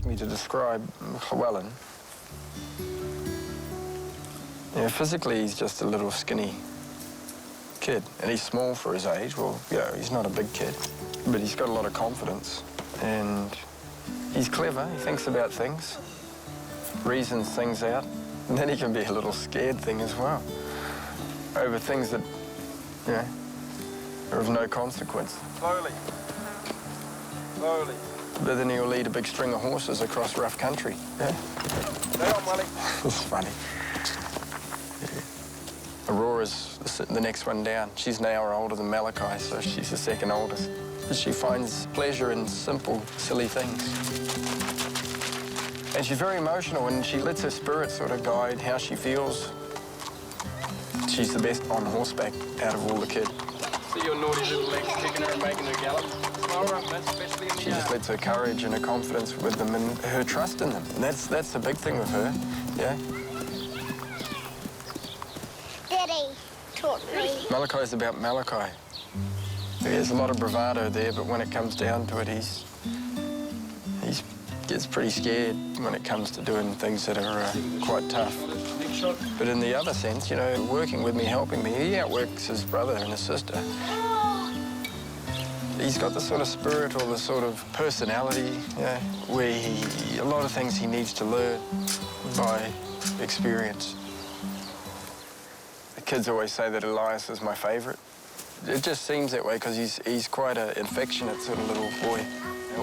asked me to describe Llewellyn, physically he's just a little skinny kid, and he's small for his age. Well, he's not a big kid, but he's got a lot of confidence, and he's clever. He thinks about things, reasons things out, and then he can be a little scared thing as well, over things that, are of no consequence. Slowly. Slowly. But then he'll lead a big string of horses across rough country. Yeah. Stay on, Wally. It's funny. Yeah. Aurora's the next one down. She's an hour older than Malachi, so she's the second oldest. But she finds pleasure in simple, silly things. And she's very emotional, and she lets her spirit sort of guide how she feels. She's the best on horseback out of all the kids. See your naughty little legs kicking her and making her gallop? Especially in the She just lets her courage and her confidence with them and her trust in them. And that's the big thing with her, yeah? Daddy taught me. Malachi's about Malachi. There's a lot of bravado there, but when it comes down to it, he gets pretty scared when it comes to doing things that are quite tough. But in the other sense, working with me, helping me, he outworks his brother and his sister. He's got the sort of spirit or the sort of personality, where a lot of things he needs to learn by experience. The kids always say that Elias is my favourite. It just seems that way because he's quite an affectionate sort of little boy.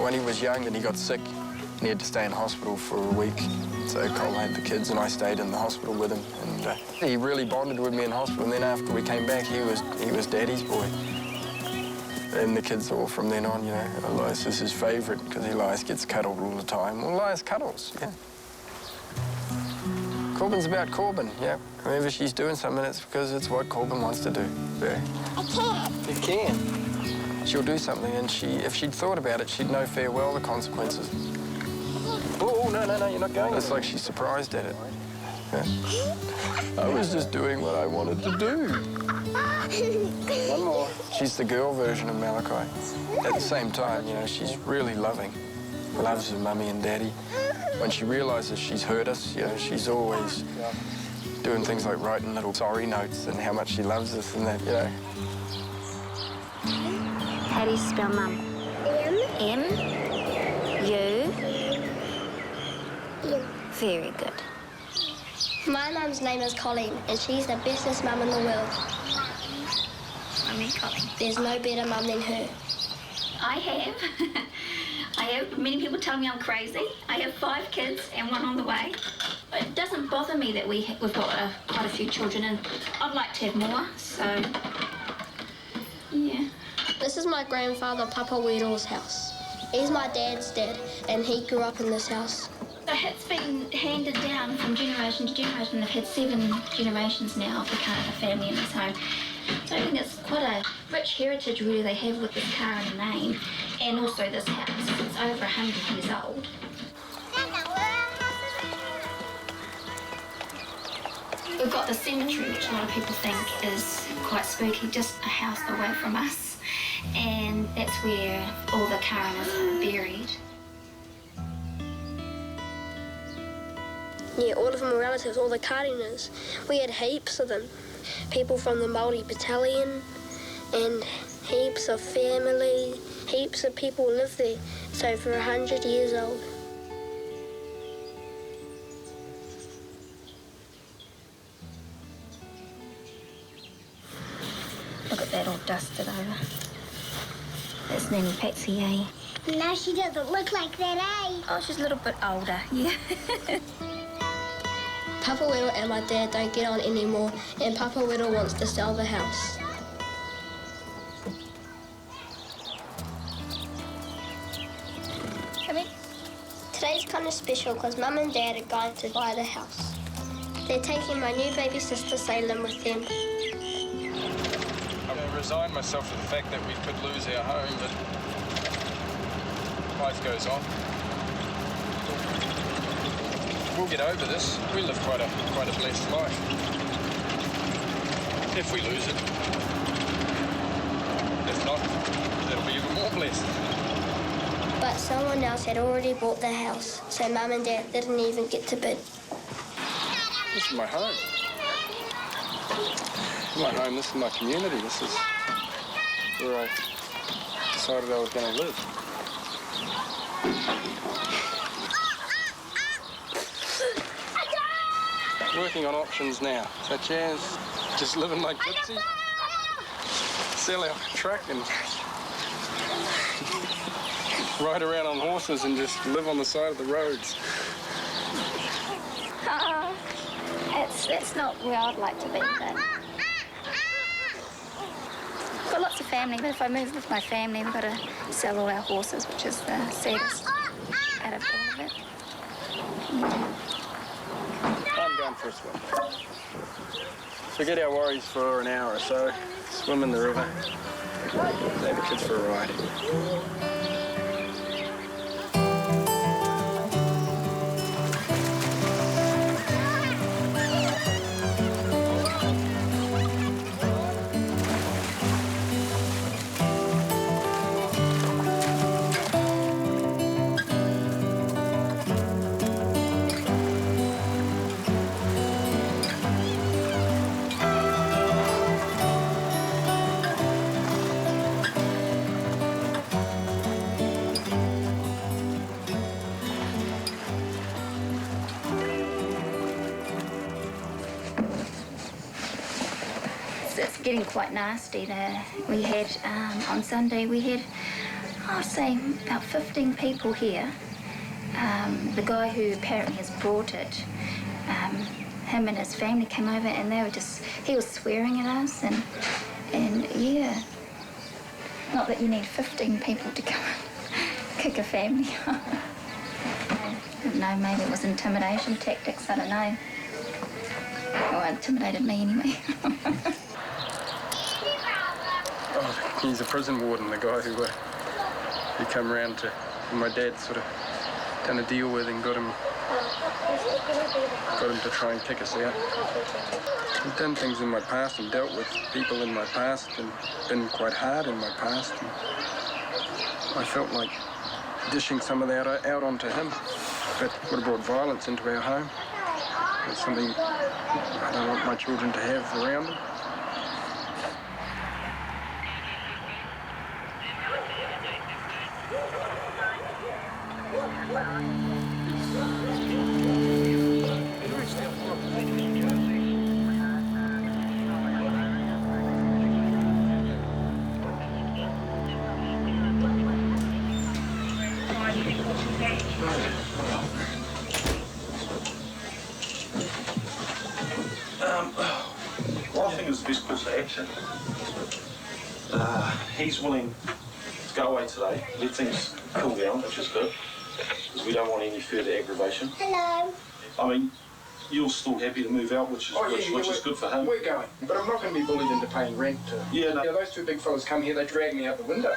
When he was young and he got sick, and he had to stay in hospital for a week. So Cole had the kids and I stayed in the hospital with him. And he really bonded with me in hospital. And then after we came back, he was Daddy's boy. And the kids all from then on, Elias is his favourite because Elias gets cuddled all the time. Well, Elias cuddles, yeah. Corbin's about Corbin, yeah. Whenever she's doing something, it's because it's what Corbin wants to do. Yeah. I can't. You can. She'll do something, and if she'd thought about it, she'd know fair well the consequences. Oh, no, you're not going. It's like she's surprised at it. Yeah. I was just doing what I wanted to do. One more. She's the girl version of Malachi. At the same time, she's really loving. Loves her mummy and daddy. When she realises she's hurt us, she's always doing things like writing little sorry notes and how much she loves us and that, How do you spell mum? M. You? Very good. My mum's name is Colleen, and she's the bestest mum in the world. Mummy Colleen. There's no better mum than her. I have. Many people tell me I'm crazy. I have 5 kids and 1 on the way. It doesn't bother me that we've got quite a few children, and I'd like to have more, so, yeah. This is my grandfather, Papa Weedle's house. He's my dad's dad, and he grew up in this house. It's been handed down from generation to generation. They've had 7 generations now of the Karena family in this home. So I think it's quite a rich heritage, really, they have with this Karena name, and also this house. It's over 100 years old. We've got the cemetery, which a lot of people think is quite spooky, just a house away from us. And that's where all the Karenas are buried. Yeah, all of them were relatives, all the Karenas. We had heaps of them. People from the Maori battalion and heaps of family, heaps of people lived there. It's over 100 years old. Look at that all dusted over. That's Nanny Patsy, eh? No, she doesn't look like that, eh? Oh, she's a little bit older, yeah. Papa Weedle and my dad don't get on anymore, and Papa Weedle wants to sell the house. Come in. Today's kind of special because Mum and Dad are going to buy the house. They're taking my new baby sister Salem with them. I resigned myself to the fact that we could lose our home, but life goes on. We'll get over this. We live quite a blessed life. If we lose it. If not, it'll be even more blessed. But But someone else had already bought the house, so Mum and Dad didn't even get to bid. This is my home. This is my home, this is my community, this is where I decided I was going to live. Working on options now, such as just living like gypsies, sell our truck and ride around on horses and just live on the side of the roads. That's not where I'd like to be, but I've got lots of family, but if I move with my family, we've got to sell all our horses, which is the saddest out of all of it. Yeah. I'm going for a swim. Forget our worries for an hour or so, swim in the river, take the kids for a ride. It's getting quite nasty there. We had, on Sunday, we had, I'd say, about 15 people here. The guy who apparently has brought it, him and his family came over and they were just, he was swearing at us and yeah. Not that you need 15 people to come and kick a family off. I don't know, maybe it was intimidation tactics, I don't know. Well, it intimidated me anyway. Oh, he's a prison warden, the guy who come around to, who my dad sort of done a deal with and got him to try and kick us out. I've done things in my past and dealt with people in my past and been quite hard in my past. And I felt like dishing some of that out onto him. That would have brought violence into our home. It's something I don't want my children to have around them. Well, I think it's the best course of action. He's willing to go away today, let things cool down, which is good, because we don't want any further aggravation. Hello. I mean, you're still happy to move out, which is which is good for him. We're going, but I'm not going to be bullied into paying rent. Yeah, no. Those two big fellas come here, they drag me out the window.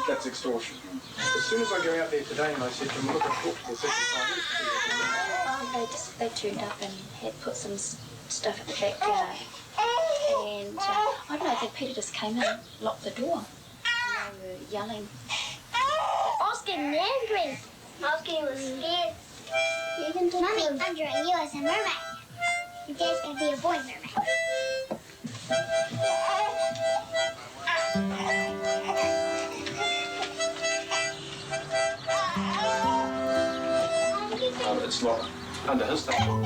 That's extortion. As soon as I go out there today and I said to them, look, I've talked to the second time. They turned up and had put some stuff at the backyard. And I don't know, I think Peter just came in and locked the door. And they were yelling. I was getting angry. I was getting scared. You can do Mommy, I'm drawing you as a mermaid. Your dad's gonna be a boy mermaid. It's not under his thumb.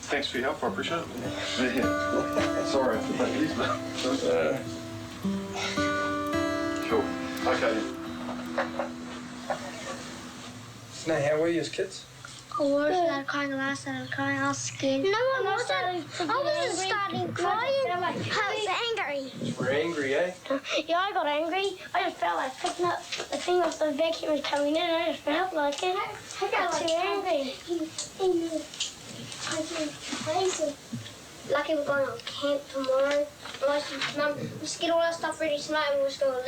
Thanks for your help, I appreciate it. Yeah. Sorry for that, cool. Okay then. So now, how were you as kids? I started crying and I started crying. I was scared. No, I wasn't. I wasn't starting crying. I was angry. You were angry, eh? Yeah, I got angry. I just felt like picking up the thing off the vacuum was coming in. I just felt like it. I got too angry. Lucky we're going on camp tomorrow. Mum, let's get all our stuff ready tonight and we're just going to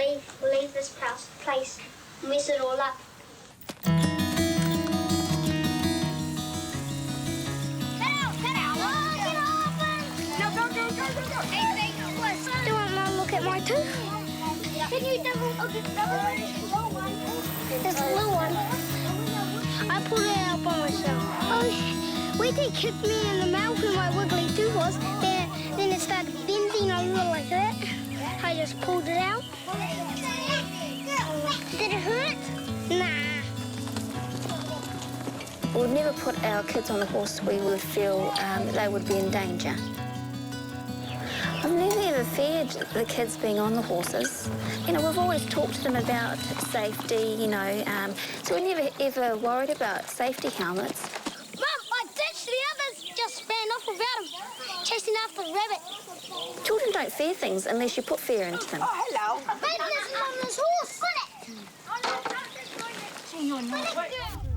leave this place, mess it all up. too. Can you double? There's a little one. I pulled it out by myself. Oh, where they kicked me in the mouth where my wiggly tooth was, then it started bending over like that. I just pulled it out. Did it hurt? Nah. We would never put our kids on a horse we would feel that they would be in danger. I've never ever feared the kids being on the horses. You know, we've always talked to them about safety, you know, so we never ever worried about safety helmets. Mum, I ditched the others, just ran off without them, chasing after the rabbit. Children don't fear things unless you put fear into them. Oh, hello. Baby, there's a horse. Run it!